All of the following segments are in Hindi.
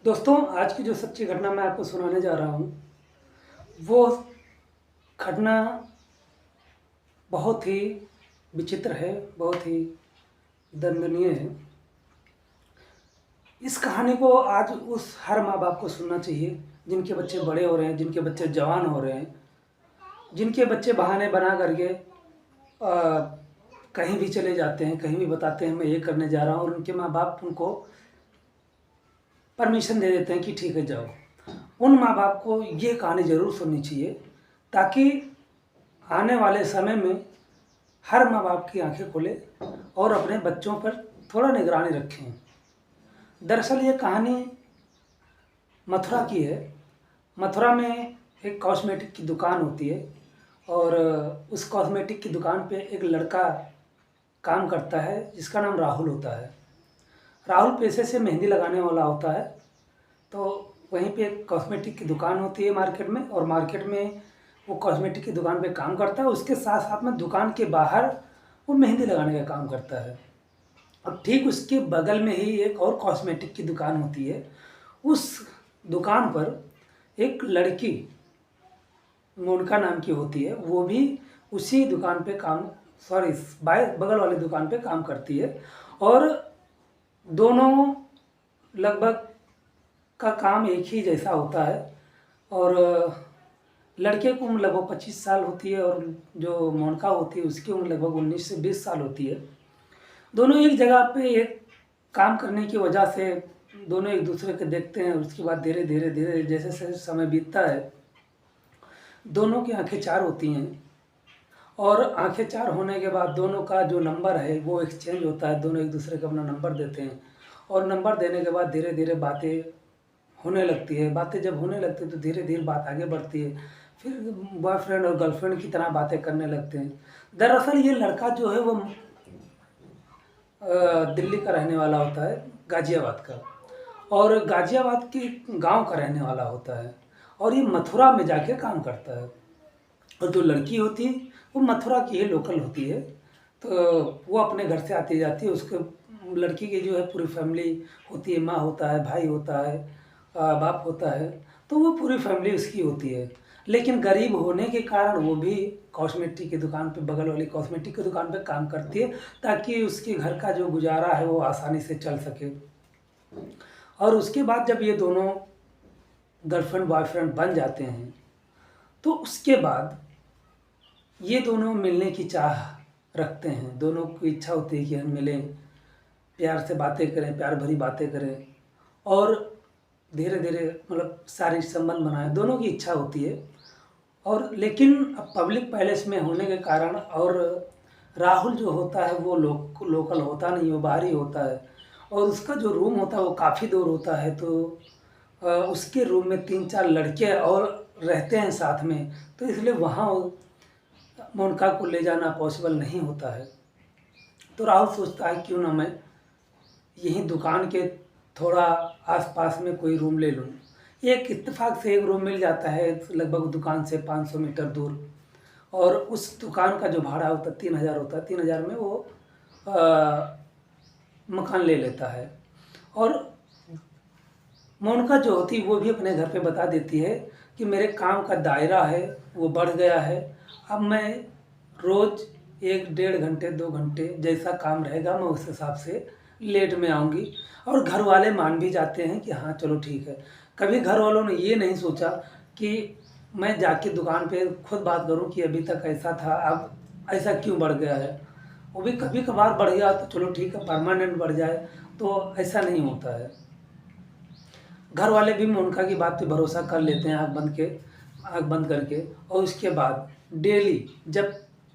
दोस्तों, आज की जो सच्ची घटना मैं आपको सुनाने जा रहा हूँ, वो घटना बहुत ही विचित्र है, बहुत ही दंडनीय है। इस कहानी को आज उस हर माँ-बाप को सुनना चाहिए, जिनके बच्चे बड़े हो रहे हैं, जिनके बच्चे जवान हो रहे हैं, जिनके बच्चे बहाने बना करके कहीं भी चले जाते हैं, कहीं भी बताते हैं मैं ये करने जा रहा हूँ और उनके माँ-बाप उनको परमिशन दे देते हैं कि ठीक है जाओ। उन माँ-बाप को ये कहानी ज़रूर सुननी चाहिए, ताकि आने वाले समय में हर माँ-बाप की आँखें खुले और अपने बच्चों पर थोड़ा निगरानी रखें। दरअसल ये कहानी मथुरा की है। मथुरा में एक कॉस्मेटिक की दुकान होती है और उस कॉस्मेटिक की दुकान पे एक लड़का काम करता है जिसका नाम राहुल होता है। राहुल पेशे से मेहंदी लगाने वाला होता है। तो वहीं पे एक कॉस्मेटिक की दुकान होती है मार्केट में, और मार्केट में वो कॉस्मेटिक की दुकान पे काम करता है। उसके साथ-साथ में दुकान के बाहर वो मेहंदी लगाने का काम करता है। और ठीक उसके बगल में ही एक और कॉस्मेटिक की दुकान होती है। उस दुकान पर एक लड़की मोनिका नाम की होती है, वो भी उसी दुकान पे काम सॉरी बगल वाली दुकान पे काम करती है। और दोनों लगभग का काम एक ही जैसा होता है। और लड़के की उम्र लगभग 25 साल होती है और जो मोनिका होती है उसकी उम्र लगभग 19 से 20 साल होती है। दोनों एक जगह पे एक काम करने की वजह से दोनों एक दूसरे को देखते हैं। उसके बाद धीरे धीरे धीरे जैसे जैसे समय बीतता है, दोनों की आंखें चार होती हैं। और आंखें चार होने के बाद दोनों का जो नंबर है वो एक्सचेंज होता है। दोनों एक दूसरे को अपना नंबर देते हैं और नंबर देने के बाद धीरे धीरे बातें होने लगती है। बातें जब होने लगती है तो धीरे धीरे बात आगे बढ़ती है। फिर बॉयफ्रेंड और गर्लफ्रेंड की तरह बातें करने लगते हैं। दरअसल ये लड़का जो है वो दिल्ली का रहने वाला होता है, गाज़ियाबाद का, और गाज़ियाबाद के गांव का रहने वाला होता है, और ये मथुरा में जाके काम करता है। और जो लड़की होती है वो मथुरा की ही लोकल होती है। तो वो अपने घर से आती जाती है। उसके लड़की की जो है पूरी फैमिली होती है, माँ होता है, भाई होता है, बाप होता है। तो वो पूरी फैमिली उसकी होती है। लेकिन गरीब होने के कारण वो भी कॉस्मेटिक की दुकान पे, बगल वाली कॉस्मेटिक की दुकान पे काम करती है, ताकि उसके घर का जो गुजारा है वो आसानी से चल सके। और उसके बाद जब ये दोनों गर्लफ्रेंड बॉयफ्रेंड बन जाते हैं तो उसके बाद ये दोनों मिलने की चाह रखते हैं। दोनों की इच्छा होती है कि हम मिलें, प्यार से बातें करें, प्यार भरी बातें करें और धीरे धीरे मतलब शारीरिक संबंध बनाएं। दोनों की इच्छा होती है। और लेकिन अब पब्लिक पैलेस में होने के कारण, और राहुल जो होता है वो लोकल होता नहीं, वो बाहरी होता है, और उसका जो रूम होता है वो काफ़ी दूर होता है। तो उसके रूम में 3-4 लड़के और रहते हैं साथ में, तो इसलिए वहाँ मोनिका को ले जाना पॉसिबल नहीं होता है। तो राहुल सोचता है क्यों ना मैं यहीं दुकान के थोड़ा आसपास में कोई रूम ले लूँ। एक इत्तेफाक से एक रूम मिल जाता है लगभग दुकान से 500 मीटर दूर। और उस दुकान का जो भाड़ा होता है 3000 होता है। 3000 में वो मकान ले लेता है। और मोनिका जो होती है वो भी अपने घर पे बता देती है कि मेरे काम का दायरा है वो बढ़ गया है। अब मैं रोज़ 1-1.5 घंटे 2 घंटे जैसा काम रहेगा मैं उस हिसाब से लेट में आऊँगी। और घर वाले मान भी जाते हैं कि हाँ चलो ठीक है। कभी घर वालों ने ये नहीं सोचा कि मैं जाके दुकान पे खुद बात करूँ कि अभी तक ऐसा था, अब ऐसा क्यों बढ़ गया है। वो भी कभी कभार बढ़ गया तो चलो ठीक है, परमानेंट बढ़ जाए तो ऐसा नहीं होता है। घर वाले भी मोनिका की बात पे भरोसा कर लेते हैं आँख बंद करके। और उसके बाद डेली जब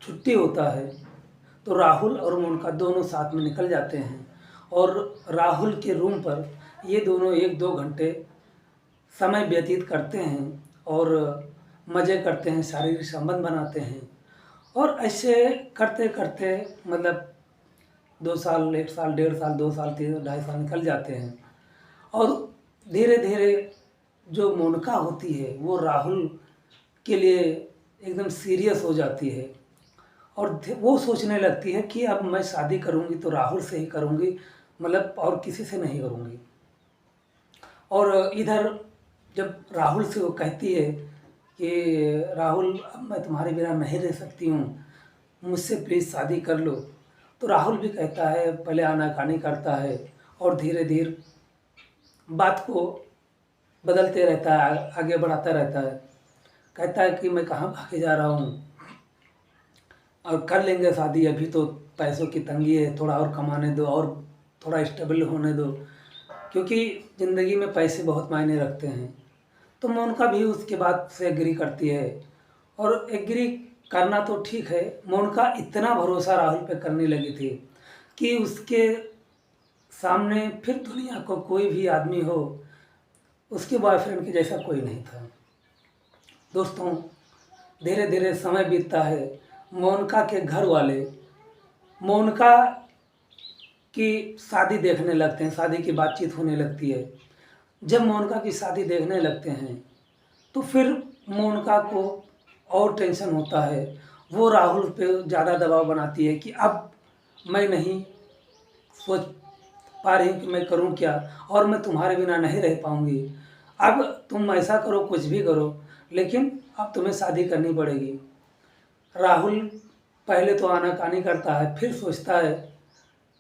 छुट्टी होता है तो राहुल और मोनिका दोनों साथ में निकल जाते हैं और राहुल के रूम पर ये दोनों 1-2 घंटे समय व्यतीत करते हैं और मज़े करते हैं, शारीरिक संबंध बनाते हैं। और ऐसे करते करते मतलब 2 साल, 1 साल, 1.5 साल, 2 साल, 3, 2.5 साल निकल जाते हैं। और धीरे धीरे जो मोनिका होती है वो राहुल के लिए एकदम सीरियस हो जाती है। और वो सोचने लगती है कि अब मैं शादी करूँगी तो राहुल से ही करूँगी, मतलब और किसी से नहीं करूँगी। और इधर जब राहुल से वो कहती है कि राहुल अब मैं तुम्हारे बिना नहीं रह सकती हूँ, मुझसे प्लीज़ शादी कर लो। तो राहुल भी कहता है, पहले आनाकानी करता है और धीरे धीरे बात को बदलते रहता है, आगे बढ़ाता रहता है। कहता है कि मैं कहाँ भागे जा रहा हूँ, और कर लेंगे शादी, अभी तो पैसों की तंगी है, थोड़ा और कमाने दो और थोड़ा स्टेबल होने दो, क्योंकि ज़िंदगी में पैसे बहुत मायने रखते हैं। तो मोनिका भी उसके बात से एग्री करती है, और एग्री करना तो ठीक है, मोनिका इतना भरोसा राहुल पे करने लगी थी कि उसके सामने फिर दुनिया को कोई भी आदमी हो, उसके बॉयफ्रेंड के जैसा कोई नहीं था। दोस्तों, धीरे धीरे समय बीतता है। मोनिका के घर वाले मोनिका की शादी देखने लगते हैं, शादी की बातचीत होने लगती है। जब मोनिका की शादी देखने लगते हैं तो फिर मोनिका को और टेंशन होता है। वो राहुल पे ज़्यादा दबाव बनाती है कि अब मैं नहीं सोच पा रही हूँ कि मैं करूँ क्या, और मैं तुम्हारे बिना नहीं रह पाऊँगी। अब तुम ऐसा करो, कुछ भी करो, लेकिन अब तुम्हें शादी करनी पड़ेगी। राहुल पहले तो आनाकानी करता है, फिर सोचता है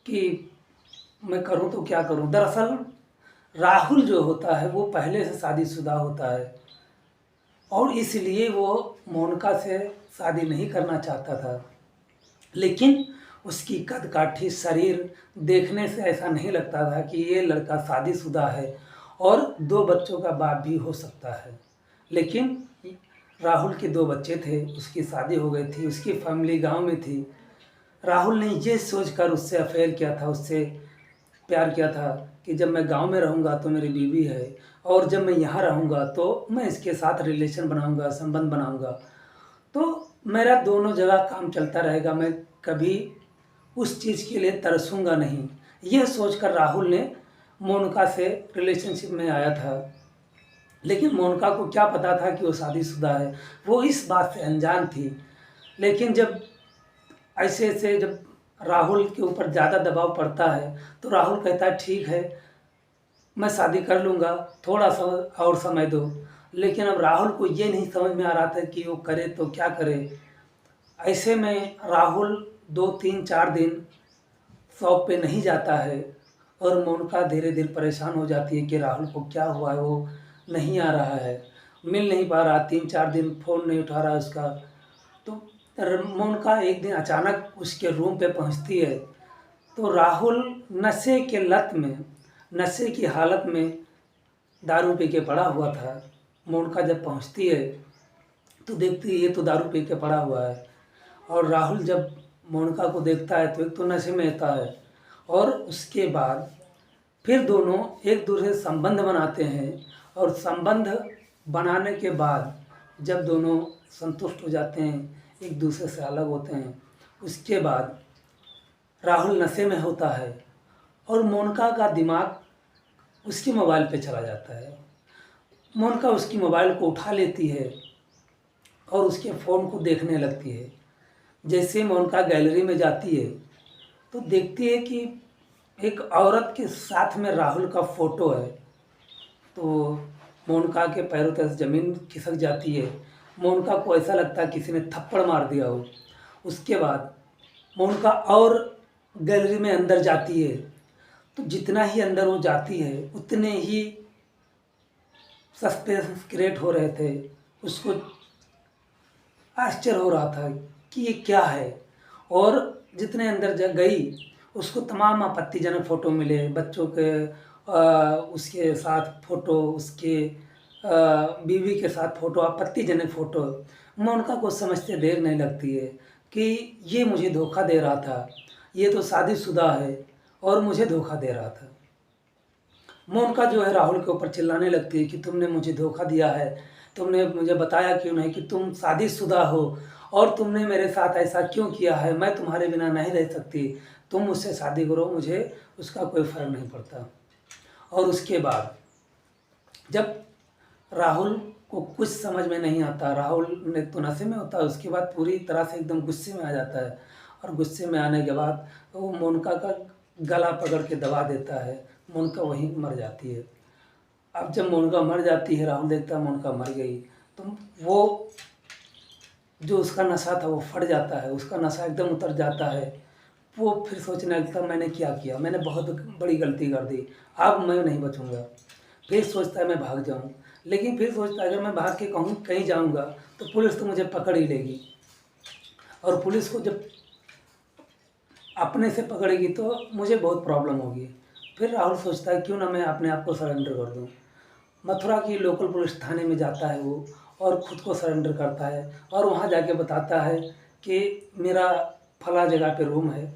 कि मैं करूँ तो क्या करूँ। दरअसल राहुल जो होता है वो पहले से शादीशुदा होता है, और इसलिए वो मोनिका से शादी नहीं करना चाहता था। लेकिन उसकी कद-काठी शरीर देखने से ऐसा नहीं लगता था कि ये लड़का शादीशुदा है और 2 बच्चों का बाप भी हो सकता है। लेकिन राहुल के 2 बच्चे थे, उसकी शादी हो गई थी, उसकी फैमिली गाँव में थी। राहुल ने ये सोचकर उससे अफ़ेयर किया था, उससे प्यार किया था कि जब मैं गाँव में रहूँगा तो मेरी बीवी है, और जब मैं यहाँ रहूँगा तो मैं इसके साथ रिलेशन बनाऊँगा, संबंध बनाऊँगा। तो मेरा दोनों जगह काम चलता रहेगा, मैं कभी उस चीज़ के लिए तरसूँगा नहीं। यह सोचकर राहुल ने मोनिका से रिलेशनशिप में आया था। लेकिन मोनिका को क्या पता था कि वो शादीशुदा है, वो इस बात से अनजान थी। लेकिन जब ऐसे-ऐसे जब राहुल के ऊपर ज़्यादा दबाव पड़ता है, तो राहुल कहता है ठीक है, मैं शादी कर लूँगा, थोड़ा-सा और समय दो। लेकिन अब राहुल को ये नहीं समझ में आ रहा था कि वो करे तो क्या करे? ऐसे में राहुल 2, 3, 4 दिन शॉप पे नहीं जाता है, और मोनिका धीरे-धीरे परेशान हो जाती है कि राहुल को क्या हुआ है, वो नहीं आ रहा है, मिल नहीं पा रहा, 3-4 दिन फ़ोन नहीं उठा रहा है उसका। तो मोनिका एक दिन अचानक उसके रूम पे पहुंचती है, तो राहुल नशे के लत में, नशे की हालत में दारू पी के पड़ा हुआ था। मोनिका जब पहुंचती है तो देखती है ये तो दारू पी के पड़ा हुआ है, और राहुल जब मोनिका को देखता है तो एक तो नशे में होता है, और उसके बाद फिर दोनों एक दूसरे से संबंध बनाते हैं, और संबंध बनाने के बाद जब दोनों संतुष्ट हो जाते हैं, एक दूसरे से अलग होते हैं, उसके बाद राहुल नशे में होता है और मोनिका का दिमाग उसके मोबाइल पे चला जाता है। मोनिका उसकी मोबाइल को उठा लेती है और उसके फ़ोन को देखने लगती है। जैसे मोनिका गैलरी में जाती है तो देखती है कि एक औरत के साथ में राहुल का फ़ोटो है। तो मोनिका के पैरों तले से ज़मीन खिसक जाती है। मोनिका को ऐसा लगता है किसी ने थप्पड़ मार दिया हो। उसके बाद मोनिका और गैलरी में अंदर जाती है, तो जितना ही अंदर वो जाती है उतने ही सस्पेंस क्रिएट हो रहे थे। उसको आश्चर्य हो रहा था कि ये क्या है, और जितने अंदर गई उसको तमाम आपत्तिजनक फ़ोटो मिले, बच्चों के उसके साथ फ़ोटो, उसके बीवी के साथ फ़ोटो, आपत्तिजनक फ़ोटो। मोनिका को समझते देर नहीं लगती है कि ये मुझे धोखा दे रहा था, ये तो शादीशुदा है और मुझे धोखा दे रहा था। मोनिका जो है राहुल के ऊपर चिल्लाने लगती है कि तुमने मुझे धोखा दिया है, तुमने मुझे बताया क्यों नहीं कि तुम शादीशुदा हो, और तुमने मेरे साथ ऐसा क्यों किया है, मैं तुम्हारे बिना नहीं रह सकती, तुम मुझसे शादी करो, मुझे उसका कोई फ़र्क नहीं पड़ता। और उसके बाद जब राहुल को कुछ समझ में नहीं आता, राहुल ने तो नशे में होता है, उसके बाद पूरी तरह से एकदम गुस्से में आ जाता है, और गुस्से में आने के बाद वो मोनिका का गला पकड़ के दबा देता है, मोनिका वहीं मर जाती है। अब जब मोनिका मर जाती है, राहुल देखता है मोनिका मर गई, तो वो जो उसका नशा था वो फट जाता है, उसका नशा एकदम उतर जाता है। वो फिर सोचने लगता मैंने क्या किया, मैंने बहुत बड़ी गलती कर दी, अब मैं नहीं बचूंगा। फिर सोचता है मैं भाग जाऊं, लेकिन फिर सोचता है अगर मैं भाग के कहूँ कहीं जाऊंगा तो पुलिस तो मुझे पकड़ ही लेगी, और पुलिस को जब अपने से पकड़ेगी तो मुझे बहुत प्रॉब्लम होगी। फिर राहुल सोचता है क्यों ना मैं अपने आप को सरेंडर कर दूं। मथुरा की लोकल पुलिस थाने में जाता है वो, और ख़ुद को सरेंडर करता है, और वहाँ जाके बताता है कि मेरा फला जगह पे रूम है,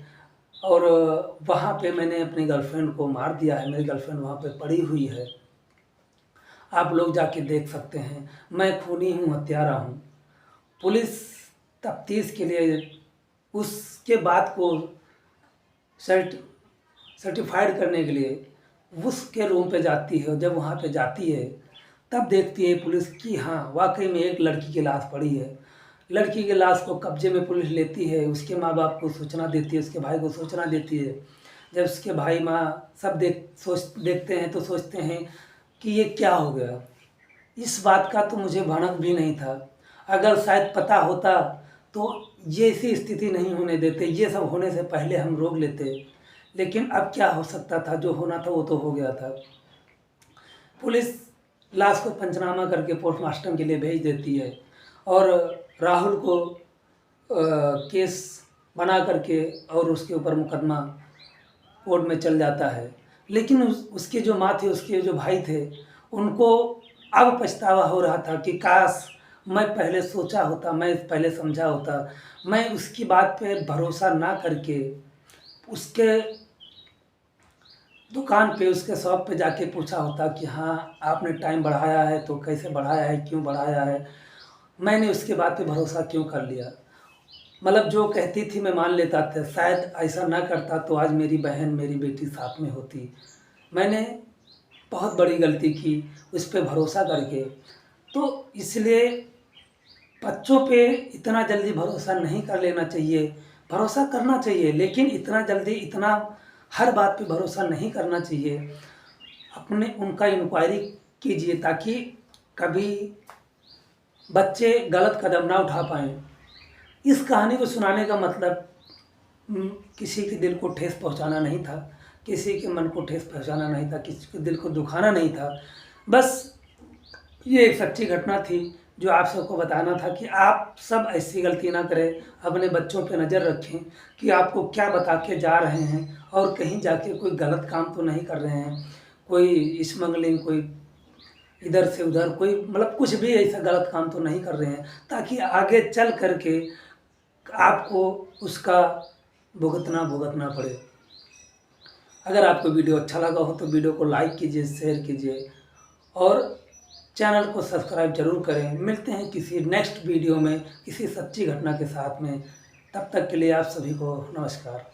और वहाँ पे मैंने अपनी गर्लफ्रेंड को मार दिया है, मेरी गर्लफ्रेंड वहाँ पे पड़ी हुई है, आप लोग जाके देख सकते हैं, मैं खूनी हूँ, हत्यारा हूँ। पुलिस तफ्तीश के लिए उसके बात को सर्टिफाइड करने के लिए उसके रूम पे जाती है, और जब वहाँ पे जाती है तब देखती है पुलिस कि हाँ वाकई में एक लड़की की लाश पड़ी है। लड़की की लाश को कब्जे में पुलिस लेती है, उसके माँ बाप को सूचना देती है, उसके भाई को सूचना देती है। जब उसके भाई माँ सब देखते हैं तो सोचते हैं कि ये क्या हो गया। इस बात का तो मुझे भनक भी नहीं था, अगर शायद पता होता तो ये ऐसी स्थिति नहीं होने देते, ये सब होने से पहले हम रोक लेते। लेकिन अब क्या हो सकता था, जो होना था वो तो हो गया था। पुलिस लाश को पंचनामा करके पोस्टमार्टम के लिए भेज देती है, और राहुल को केस बना करके और उसके ऊपर मुकदमा कोर्ट में चल जाता है। लेकिन उसके जो माँ थे, उसके जो भाई थे, उनको अब पछतावा हो रहा था कि काश मैं पहले सोचा होता, मैं पहले समझा होता, मैं उसकी बात पे भरोसा ना करके उसके दुकान पे, उसके शॉप पे जाके पूछा होता कि हाँ आपने टाइम बढ़ाया है तो कैसे बढ़ाया है, क्यों बढ़ाया है, मैंने उसके बात पे भरोसा क्यों कर लिया। मतलब जो कहती थी मैं मान लेता था, शायद ऐसा ना करता तो आज मेरी बहन, मेरी बेटी साथ में होती। मैंने बहुत बड़ी गलती की उस पर भरोसा करके। तो इसलिए बच्चों पे इतना जल्दी भरोसा नहीं कर लेना चाहिए, भरोसा करना चाहिए लेकिन इतना जल्दी, इतना हर बात पे भरोसा नहीं करना चाहिए। अपने उनका इंक्वायरी कीजिए ताकि कभी बच्चे गलत कदम ना उठा पाएँ। इस कहानी को सुनाने का मतलब किसी के दिल को ठेस पहुंचाना नहीं था, किसी के मन को ठेस पहुंचाना नहीं था, किसी के दिल को दुखाना नहीं था। बस ये एक सच्ची घटना थी जो आप सबको बताना था कि आप सब ऐसी गलती ना करें, अपने बच्चों पे नज़र रखें कि आपको क्या बता के जा रहे हैं, और कहीं जाके कोई गलत काम तो नहीं कर रहे हैं, कोई स्मगलिंग, कोई इधर से उधर, कोई मतलब कुछ भी ऐसा गलत काम तो नहीं कर रहे हैं, ताकि आगे चल करके आपको उसका भुगतना पड़े। अगर आपको वीडियो अच्छा लगा हो तो वीडियो को लाइक कीजिए, शेयर कीजिए, और चैनल को सब्सक्राइब जरूर करें। मिलते हैं किसी नेक्स्ट वीडियो में किसी सच्ची घटना के साथ में। तब तक के लिए आप सभी को नमस्कार।